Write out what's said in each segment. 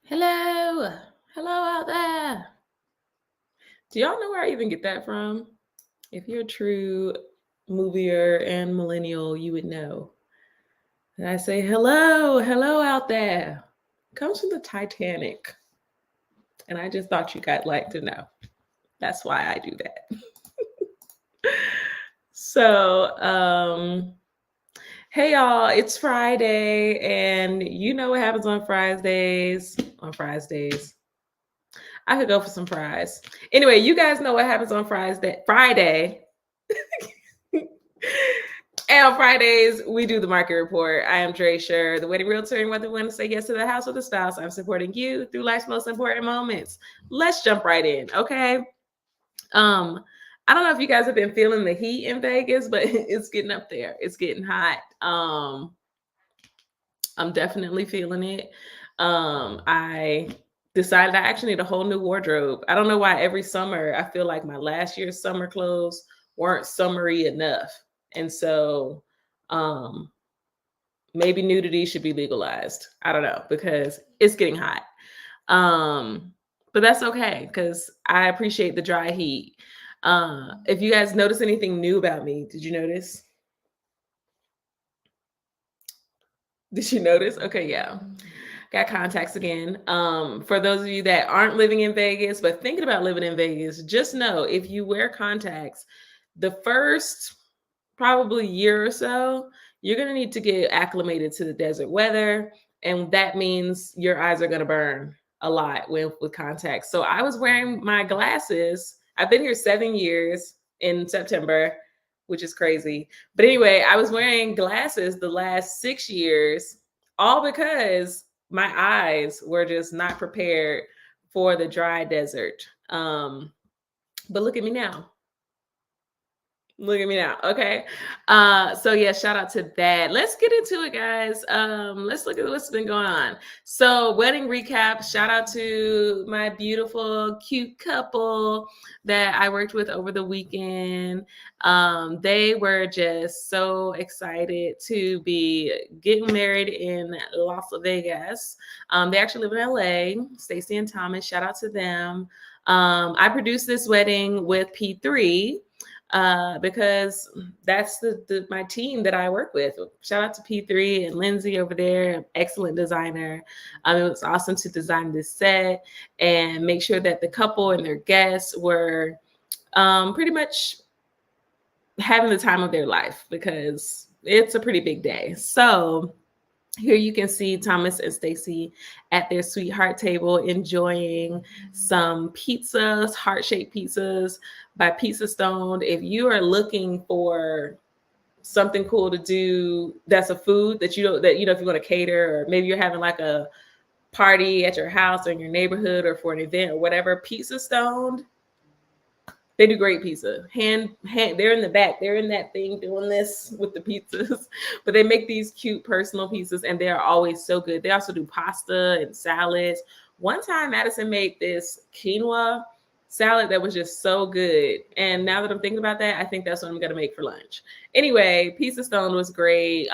Hello. Hello out there. Do y'all know where I even get that from? If you're a true movier and millennial, you would know. And I say, hello out there. Comes from the Titanic. And I just thought you guys like to know. That's why I do that. So, hey y'all, it's Friday, and you know what happens on Fridays. On Fridays. I could go for some fries. Anyway, you guys know what happens on Friday. And on Fridays, we do the market report. I am Dre Sher, the wedding realtor, and whether you want to say yes to the house or the spouse, I'm supporting you through life's most important moments. Let's jump right in, okay? I don't know if you guys have been feeling the heat in Vegas, but it's getting up there. It's getting hot. I'm definitely feeling it. I decided I actually need a whole new wardrobe. I don't know why every summer I feel like my last year's summer clothes weren't summery enough. And so maybe nudity should be legalized. I don't know, because it's getting hot. But that's okay because I appreciate the dry heat. If you guys notice anything new about me, did you notice? Did you notice? Okay, yeah. Got contacts again. For those of you that aren't living in Vegas, but thinking about living in Vegas, just know if you wear contacts, the first probably year or so, you're going to need to get acclimated to the desert weather. And that means your eyes are going to burn a lot with contacts. So I was wearing my glasses. I've been here 7 years in September, which is crazy. But anyway, I was wearing glasses the last 6 years, all because my eyes were just not prepared for the dry desert. But look at me now. Look at me now. Okay. So yeah, shout out to that. Let's get into it, guys. Let's look at what's been going on. So, wedding recap. Shout out to my beautiful, cute couple that I worked with over the weekend. They were just so excited to be getting married in Las Vegas. They actually live in LA. Stacy and Thomas. Shout out to them. I produced this wedding with P3 because that's my team that I work with. Shout out to P3 and Lindsay over there, excellent designer. It was awesome to design this set and make sure that the couple and their guests were pretty much having the time of their life because it's a pretty big day. So here you can see Thomas and Stacy at their sweetheart table enjoying some pizzas, heart-shaped pizzas by Pizza Stone. If you are looking for something cool to do, that's a food that if you want to cater, or maybe you're having like a party at your house or in your neighborhood or for an event or whatever, Pizza Stone, they do great pizza. Hand, they're in the back. They're in that thing doing this with the pizzas. But they make these cute personal pizzas and they're always so good. They also do pasta and salads. One time Madison made this quinoa salad that was just so good. And now that I'm thinking about that, I think that's what I'm going to make for lunch. Anyway, Pizza Stone was great.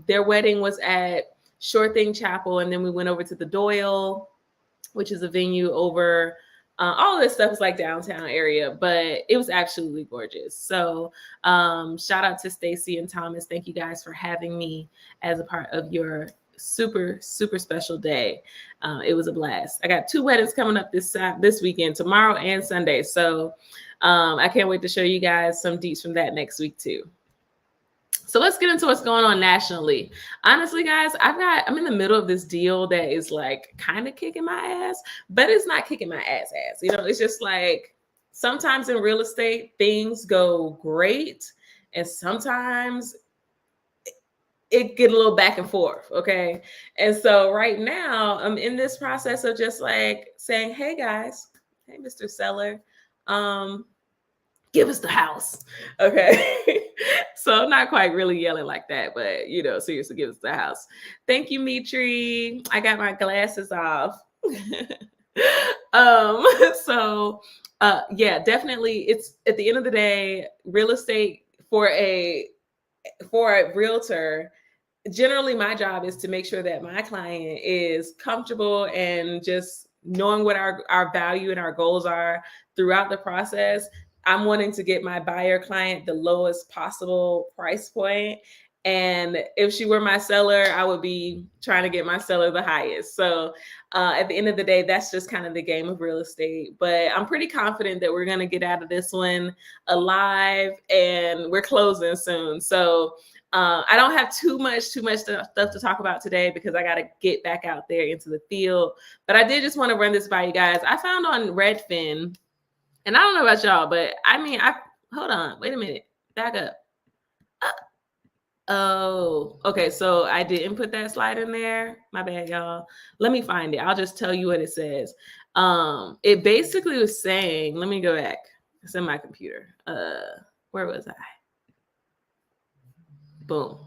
Their wedding was at Sure Thing Chapel. And then we went over to the Doyle, which is a venue over all this stuff is like downtown area, but it was absolutely gorgeous. So shout out to Stacy and Thomas. Thank you guys for having me as a part of your super, super special day. It was a blast. I got 2 weddings coming up this weekend, tomorrow and Sunday. So I can't wait to show you guys some deets from that next week too. So let's get into what's going on nationally. Honestly, guys, I'm in the middle of this deal that is like kind of kicking my ass, but it's not kicking my ass. It's just like sometimes in real estate, things go great. And sometimes it get a little back and forth. Okay. And so right now I'm in this process of just like saying, hey guys, hey, Mr. Seller, give us the house. Okay. So I'm not quite really yelling like that, but seriously, give us the house. Thank you, Mitri. I got my glasses off. Yeah, definitely. It's at the end of the day, real estate for a realtor, generally my job is to make sure that my client is comfortable and just knowing what our value and our goals are throughout the process. I'm wanting to get my buyer client the lowest possible price point. And if she were my seller, I would be trying to get my seller the highest. So at the end of the day, that's just kind of the game of real estate. But I'm pretty confident that we're going to get out of this one alive, and we're closing soon. So I don't have too much stuff to talk about today because I got to get back out there into the field. But I did just want to run this by you guys. I found on Redfin, and I don't know about y'all, but I mean, hold on, wait a minute, back up. Oh, okay. So I didn't put that slide in there. My bad, y'all. Let me find it. I'll just tell you what it says. It basically was saying, let me go back. It's in my computer. Where was I? Boom.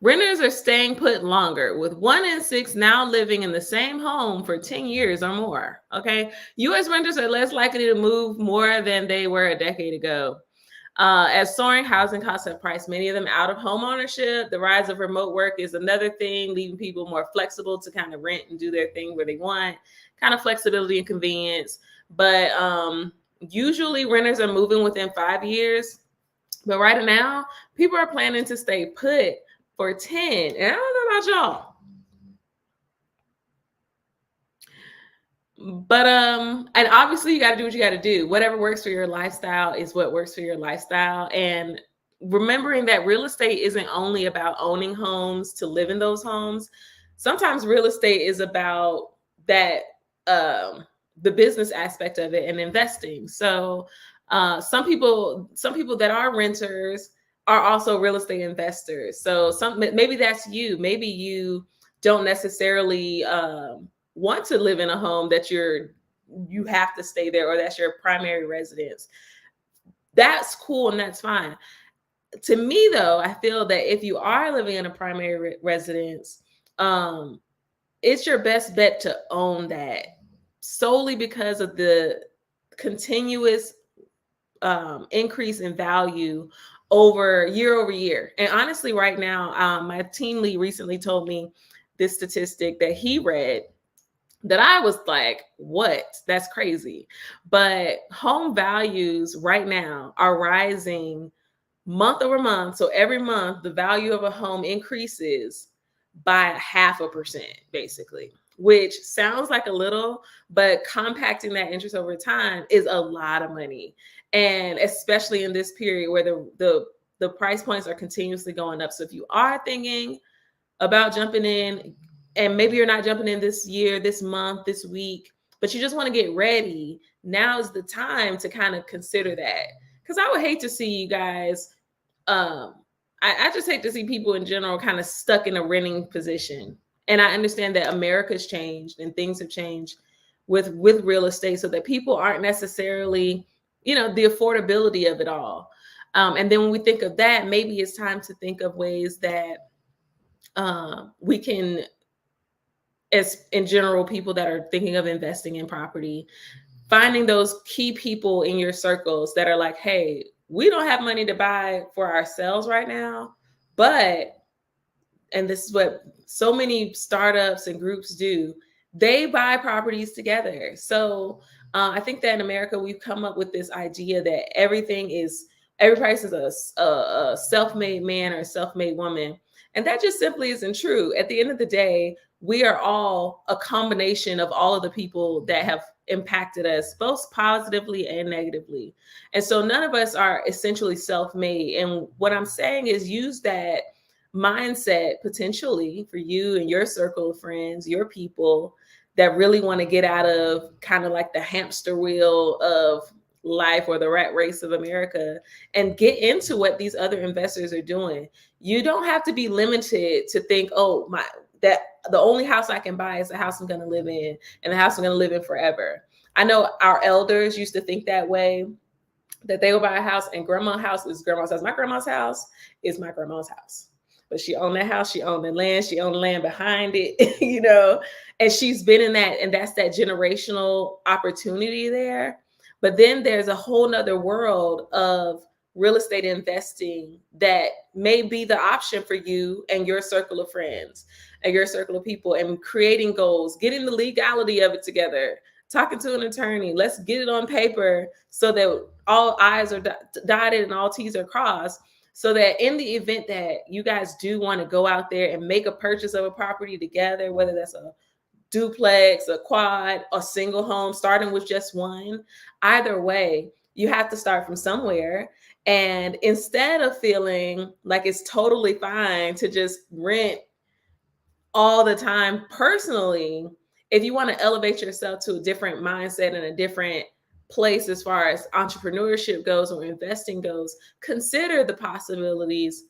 Renters are staying put longer, with 1 in 6 now living in the same home for 10 years or more. Okay. U.S. renters are less likely to move more than they were a decade ago. As soaring housing costs have priced many of them out of home ownership, the rise of remote work is another thing, leaving people more flexible to kind of rent and do their thing where they want, kind of flexibility and convenience. But usually renters are moving within 5 years. But right now, people are planning to stay put for 10. And I don't know about y'all. But and obviously you got to do what you got to do. Whatever works for your lifestyle is what works for your lifestyle. And remembering that real estate isn't only about owning homes to live in those homes. Sometimes real estate is about that the business aspect of it and investing. So some people that are renters are also real estate investors. So maybe that's you. Maybe you don't necessarily want to live in a home that you have to stay there, or that's your primary residence. That's cool and that's fine. To me, though, I feel that if you are living in a primary residence, it's your best bet to own that, solely because of the continuous increase in value over year. And honestly, right now, my team lead recently told me this statistic that he read that I was like, what? That's crazy. But home values right now are rising month over month. So every month, the value of a home increases by 0.5%, basically, which sounds like a little, but compacting that interest over time is a lot of money. And especially in this period where the price points are continuously going up. So if you are thinking about jumping in, and maybe you're not jumping in this year, this month, this week, but you just want to get ready, now is the time to kind of consider that. Because I would hate to see you guys, I just hate to see people in general kind of stuck in a renting position. And I understand that America's changed and things have changed with real estate, so that people aren't necessarily, the affordability of it all. And then when we think of that, maybe it's time to think of ways that we can, as in general, people that are thinking of investing in property, finding those key people in your circles that are like, hey, we don't have money to buy for ourselves right now, but, and this is what so many startups and groups do, they buy properties together. So I think that in America, we've come up with this idea that every price is a self-made man or a self-made woman. And that just simply isn't true. At the end of the day, we are all a combination of all of the people that have impacted us, both positively and negatively. And so none of us are essentially self-made. And what I'm saying is, use that mindset potentially for you and your circle of friends, your people that really want to get out of kind of like the hamster wheel of life or the rat race of America, and get into what these other investors are doing. You don't have to be limited to think, oh, that the only house I can buy is the house I'm going to live in, and the house I'm going to live in forever. I know our elders used to think that way, that they would buy a house and grandma's house is grandma's house. My grandma's house is my grandma's house. But she owned that house, she owned the land, she owned the land behind it, and she's been in that, and that's that generational opportunity there. But then there's a whole nother world of real estate investing that may be the option for you and your circle of friends and your circle of people, and creating goals, getting the legality of it together, talking to an attorney. Let's get it on paper so that all I's are dotted and all T's are crossed. So that in the event that you guys do want to go out there and make a purchase of a property together, whether that's a duplex, a quad, a single home, starting with just one, either way, you have to start from somewhere. And instead of feeling like it's totally fine to just rent all the time, personally, if you want to elevate yourself to a different mindset and a different place as far as entrepreneurship goes or investing goes, consider the possibilities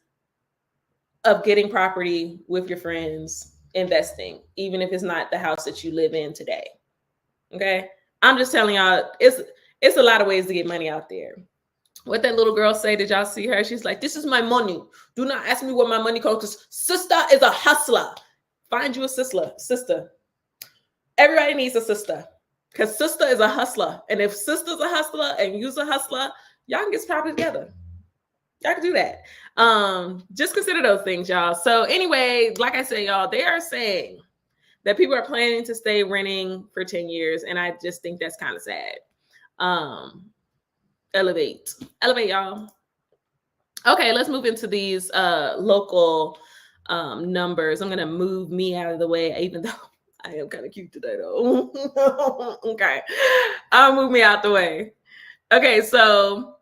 of getting property with your friends, investing, even if it's not the house that you live in today. Okay. I'm just telling y'all, it's a lot of ways to get money out there. What that little girl say? Did y'all see her? She's like, "This is my money. Do not ask me where my money comes, because sister is a hustler. Find you a sister. Everybody needs a sister, because sister is a hustler. And if sister's a hustler and you's a hustler, y'all can get property together. Y'all can do that. Just consider those things, y'all. So anyway, like I said, y'all, they are saying that people are planning to stay renting for 10 years. And I just think that's kind of sad. Elevate, y'all. Okay, let's move into these local numbers. I'm going to move me out of the way, even though I am kind of cute today, though. Okay, I'll move me out the way. Okay, so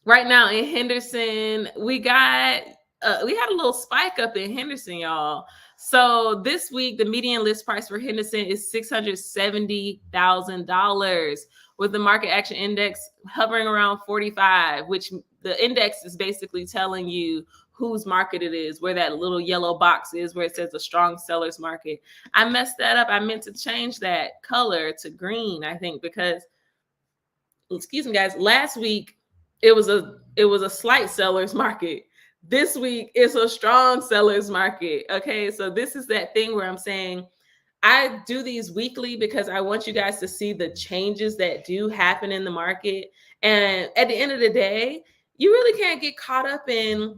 right now in Henderson, we had a little spike up in Henderson, y'all. So this week, the median list price for Henderson is $670,000, with the market action index hovering around 45, which the index is basically telling you whose market it is, where that little yellow box is where it says a strong seller's market. I messed that up. I meant to change that color to green, I think, because, excuse me, guys, last week it was a slight seller's market. This week it's a strong seller's market. Okay, so this is that thing where I'm saying I do these weekly because I want you guys to see the changes that do happen in the market. And at the end of the day, you really can't get caught up in,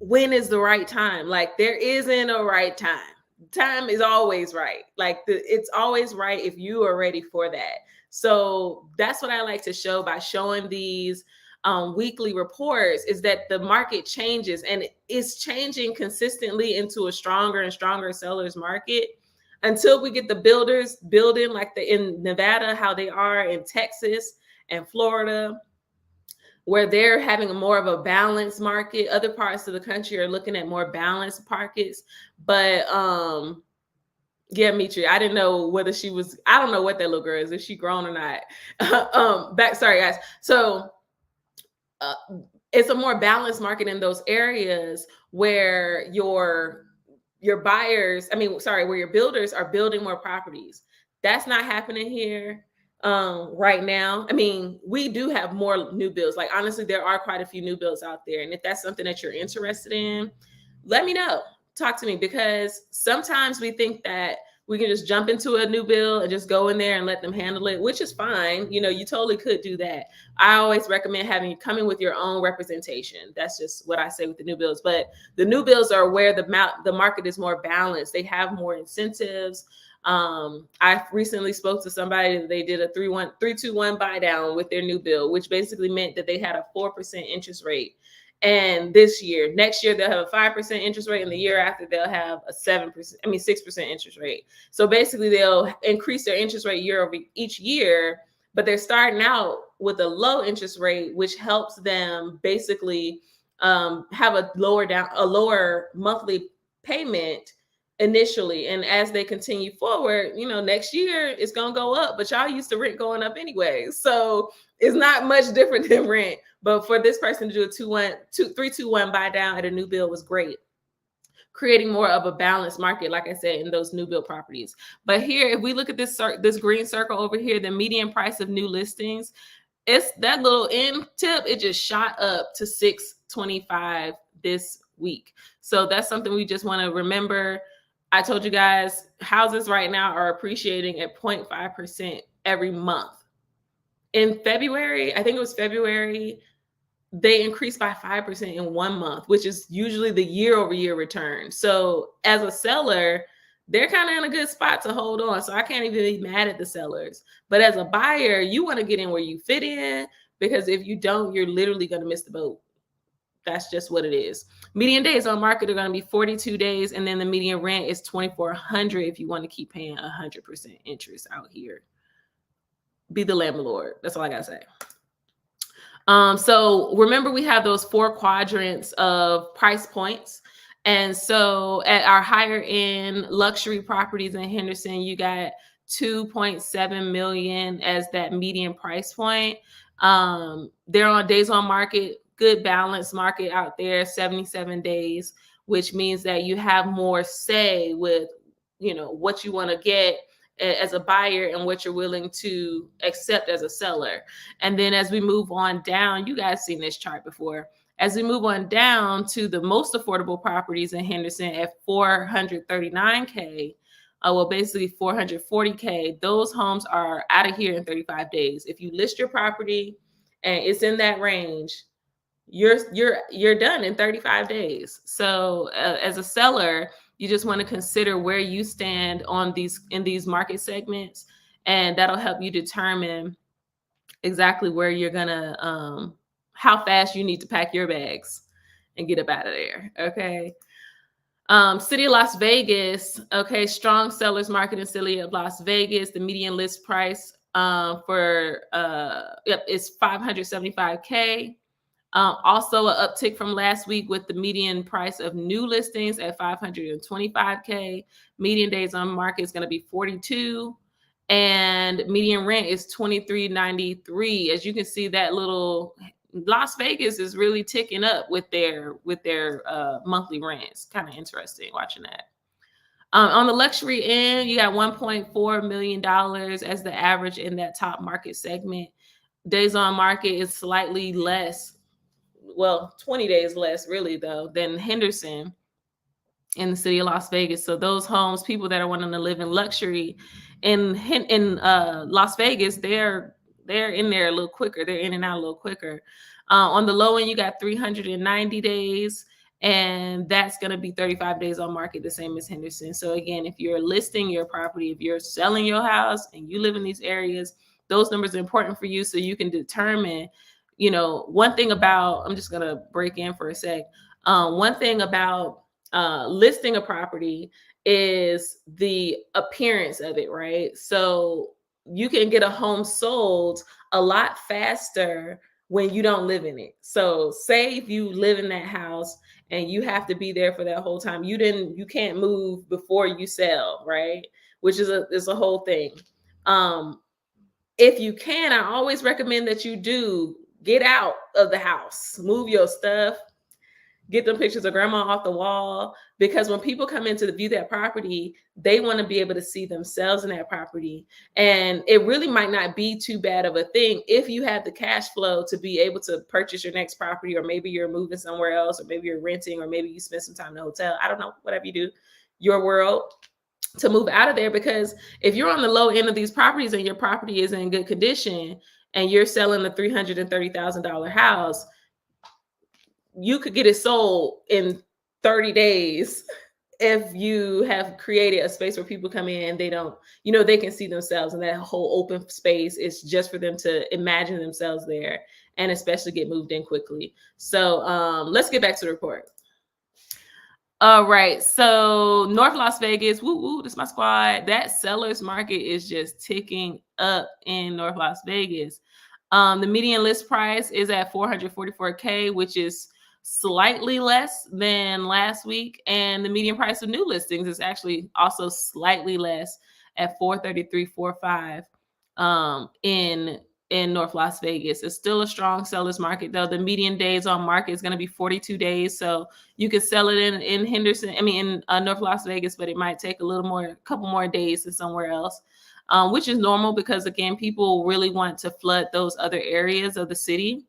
when is the right time. Like, there isn't a right time. Time is always right. Like, it's always right if you are ready for that. So that's what I like to show by showing these weekly reports, is that the market changes, and it's changing consistently into a stronger and stronger seller's market until we get the builders building like in Nevada, how they are in Texas and Florida, where they're having more of a balanced market. Other parts of the country are looking at more balanced markets. But yeah, Mitri, I didn't know whether I don't know what that little girl is, if she grown or not. Sorry guys. So it's a more balanced market in those areas where your buyers, where your builders are building more properties. That's not happening here right now. We do have more new builds. Like, honestly, there are quite a few new builds out there. And if that's something that you're interested in, let me know. Talk to me, because sometimes we think that we can just jump into a new build and just go in there and let them handle it, which is fine. You totally could do that. I always recommend having you come in with your own representation. That's just what I say with the new builds. But the new builds are where the market is more balanced. They have more incentives. I recently spoke to somebody that they did a 3-2-1 buy down with their new build, which basically meant that they had a 4% interest rate. And next year they'll have a 5% interest rate, and the year after they'll have a 6% interest rate. So basically they'll increase their interest rate year over each year, but they're starting out with a low interest rate, which helps them basically have a lower monthly payment initially. And as they continue forward, next year it's gonna go up, but y'all used to rent going up anyway. So it's not much different than rent. But for this person to do a 3-2-1 buy down at a new build was great, creating more of a balanced market, like I said, in those new build properties. But here, if we look at this green circle over here, the median price of new listings, it's that little end tip, it just shot up to $625 this week. So that's something we just want to remember. I told you guys, houses right now are appreciating at 0.5% every month. In February, I think it was February, they increased by 5% in 1 month, which is usually the year-over-year return. So as a seller, they're kind of in a good spot to hold on. So I can't even be mad at the sellers. But as a buyer, you want to get in where you fit in, because if you don't, you're literally going to miss the boat. That's just what it is. Median days on market are going to be 42 days, and then the median rent is $2,400 if you want to keep paying 100% interest out here. Be the landlord. That's all I got to say. So remember, we have those 4 quadrants of price points. And so at our higher end luxury properties in Henderson, you got 2.7 million as that median price point. They're on days on market, good balanced market out there, 77 days, which means that you have more say with, what you want to get as a buyer and what you're willing to accept as a seller. And then as we move on down, you guys seen this chart before. As we move on down to the most affordable properties in Henderson at 439K, basically 440K, those homes are out of here in 35 days. If you list your property and it's in that range, you're done in 35 days. So as a seller, you just want to consider where you stand in these market segments, and that'll help you determine exactly where you're gonna how fast you need to pack your bags and get up out of there. Okay. City of Las Vegas. Okay, strong sellers market in City of Las Vegas. The median list price is 575K. Also an uptick from last week with the median price of new listings at 525K. Median days on market is going to be 42, and median rent is $23.93. As you can see, that little Las Vegas is really ticking up with their monthly rents. Kind of interesting watching that. On the luxury end, you got $1.4 million as the average in that top market segment. Days on market is slightly less. Well, 20 days less really though than Henderson in the city of Las Vegas. So those homes, people that are wanting to live in luxury in Las Vegas, they're in there a little quicker. They're in and out a little quicker. On the low end, you got 390 days, and that's going to be 35 days on market, the same as Henderson. So again, if you're listing your property, if you're selling your house and you live in these areas, those numbers are important for you so you can determine, one thing about, I'm just going to break in for a sec. One thing about listing a property is the appearance of it, right? So you can get a home sold a lot faster when you don't live in it. So say if you live in that house and you have to be there for that whole time, you can't move before you sell, right? Which is a whole thing. If you can, I always recommend that you do get out of the house, move your stuff, get them pictures of grandma off the wall, because when people come in to view that property, they want to be able to see themselves in that property. And it really might not be too bad of a thing if you have the cash flow to be able to purchase your next property, or maybe you're moving somewhere else, or maybe you're renting, or maybe you spend some time in a hotel. I don't know, whatever you do, your world, to move out of there. Because if you're on the low end of these properties and your property is in good condition and you're selling a $330,000 house, you could get it sold in 30 days if you have created a space where people come in and they don't, they can see themselves, and that whole open space is just for them to imagine themselves there, and especially get moved in quickly. So let's get back to the report. All right, so North Las Vegas, woo, this is my squad. That seller's market is just ticking up in North Las Vegas. The median list price is at 444K, which is slightly less than last week, and the median price of new listings is actually also slightly less at 433.45 in North Las Vegas. It's still a strong seller's market though. The median days on market is going to be 42 days, so you could sell it in Henderson, in North Las Vegas, but it might take a couple more days than somewhere else. Which is normal, because again, people really want to flood those other areas of the city,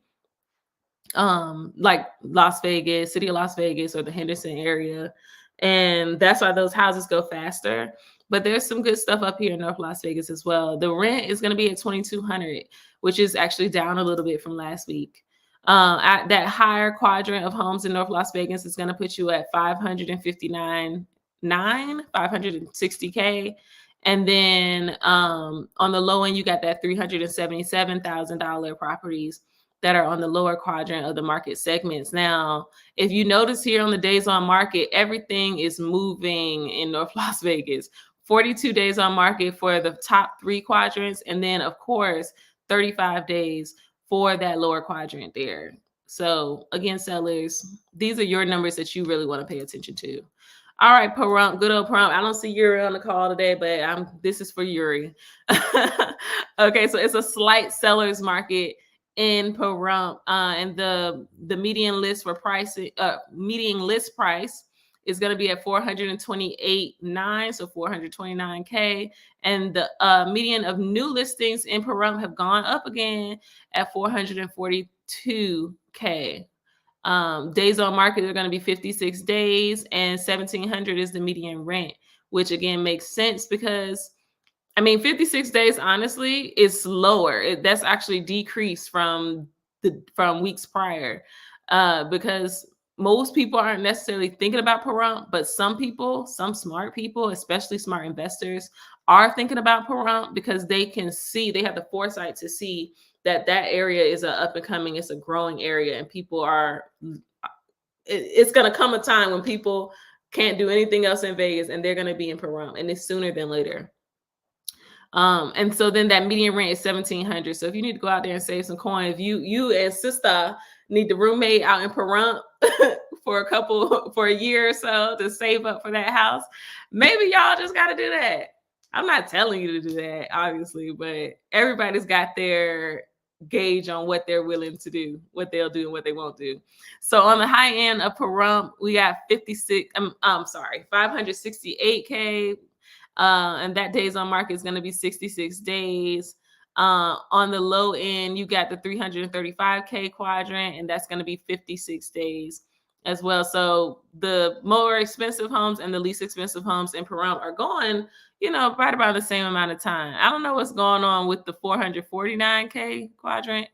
like Las Vegas, city of Las Vegas, or the Henderson area. And that's why those houses go faster. But there's some good stuff up here in North Las Vegas as well. The rent is going to be at $2,200, which is actually down a little bit from last week. At that higher quadrant of homes in North Las Vegas is going to put you at 560K. And then on the low end, you got that $377,000 properties that are on the lower quadrant of the market segments. Now, if you notice here on the days on market, everything is moving in North Las Vegas. 42 days on market for the top 3 quadrants. And then, of course, 35 days for that lower quadrant there. So again, sellers, these are your numbers that you really want to pay attention to. All right, Pahrump, good old Pahrump. I don't see Yuri on the call today, but this is for Yuri. Okay, so it's a slight seller's market in Pahrump, and the median list for pricing, median list price is going to be at 428.9, so 429K. And the median of new listings in Pahrump have gone up again at 442K. Days on market are going to be 56 days, and 1,700 is the median rent, which again makes sense because 56 days, honestly, is lower. That's actually decreased from weeks prior, because most people aren't necessarily thinking about Pahrump, but some people, some smart people, especially smart investors, are thinking about Pahrump because they can see, they have the foresight to see that area is a up and coming, it's a growing area, and people are. It's going to come a time when people can't do anything else in Vegas, and they're going to be in Pahrump, and it's sooner than later. And so then that median rent is 1,700. So if you need to go out there and save some coin, if you and sister need the roommate out in Pahrump for a year or so to save up for that house, maybe y'all just got to do that. I'm not telling you to do that, obviously, but everybody's got their gauge on what they're willing to do, what they'll do and what they won't do. So on the high end of Pahrump, we got 568K. And that days on market is going to be 66 days. On the low end, you got the 335K quadrant, and that's going to be 56 days as well. So the more expensive homes and the least expensive homes in Pahrump are going, right about the same amount of time. I don't know what's going on with the 449K quadrant,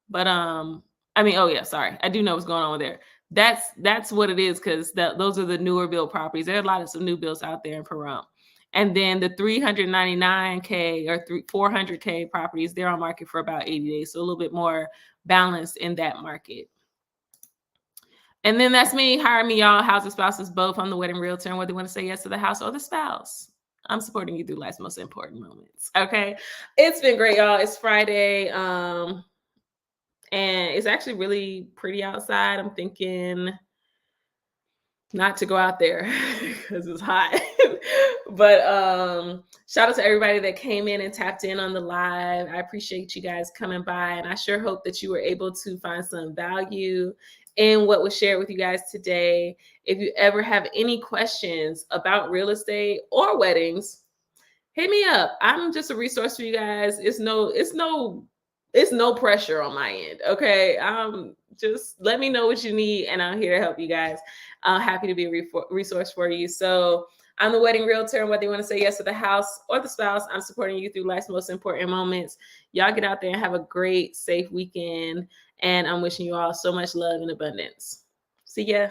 but oh yeah, sorry. I do know what's going on with there. That's what it is, because those are the newer build properties. There are a lot of some new builds out there in Pahrump. And then the 399K or 400K properties, they're on market for about 80 days. So a little bit more balanced in that market. And then that's me. Hire me, y'all. Houses, spouses, both. I'm the wedding realtor. And whether you want to say yes to the house or the spouse, I'm supporting you through life's most important moments. Okay. It's been great, y'all. It's Friday. And it's actually really pretty outside. I'm thinking not to go out there because it's hot. But shout out to everybody that came in and tapped in on the live. I appreciate you guys coming by, and I sure hope that you were able to find some value in what was shared with you guys today. If you ever have any questions about real estate or weddings, hit me up. I'm just a resource for you guys. It's no pressure on my end. Okay. Just let me know what you need, and I'm here to help you guys. I'm happy to be a resource for you. So I'm the wedding realtor, and whether you want to say yes to the house or the spouse, I'm supporting you through life's most important moments. Y'all get out there and have a great, safe weekend. And I'm wishing you all so much love and abundance. See ya.